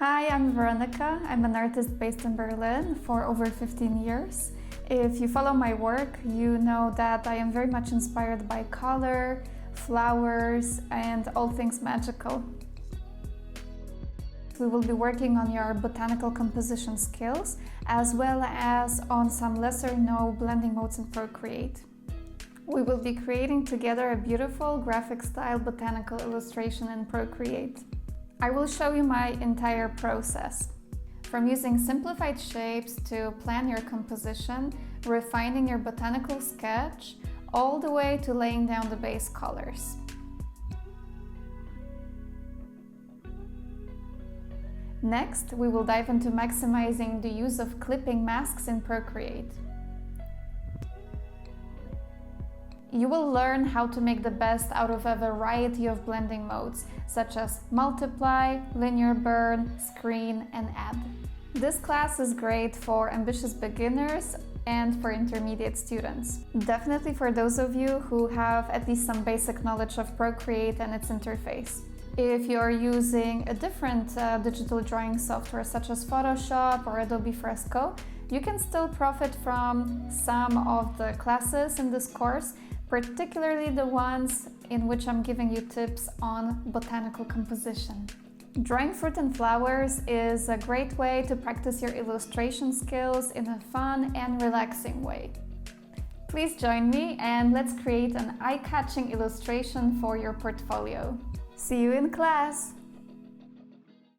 Hi, I'm Veronica. I'm an artist based in Berlin for over 15 years. If you follow my work, you know that I am very much inspired by color, flowers, and all things magical. We will be working on your botanical composition skills, as well as on some lesser-known blending modes in Procreate. We will be creating together a beautiful graphic-style botanical illustration in Procreate. I will show you my entire process, from using simplified shapes to plan your composition, refining your botanical sketch, all the way to laying down the base colors. Next, we will dive into maximizing the use of clipping masks in Procreate. You will learn how to make the best out of a variety of blending modes, such as multiply, linear burn, screen, and add. This class is great for ambitious beginners and for intermediate students. Definitely for those of you who have at least some basic knowledge of Procreate and its interface. If you're using a different digital drawing software such as Photoshop or Adobe Fresco, you can still profit from some of the classes in this course, particularly the ones in which I'm giving you tips on botanical composition. Drawing fruit and flowers is a great way to practice your illustration skills in a fun and relaxing way. Please join me and let's create an eye-catching illustration for your portfolio. See you in class!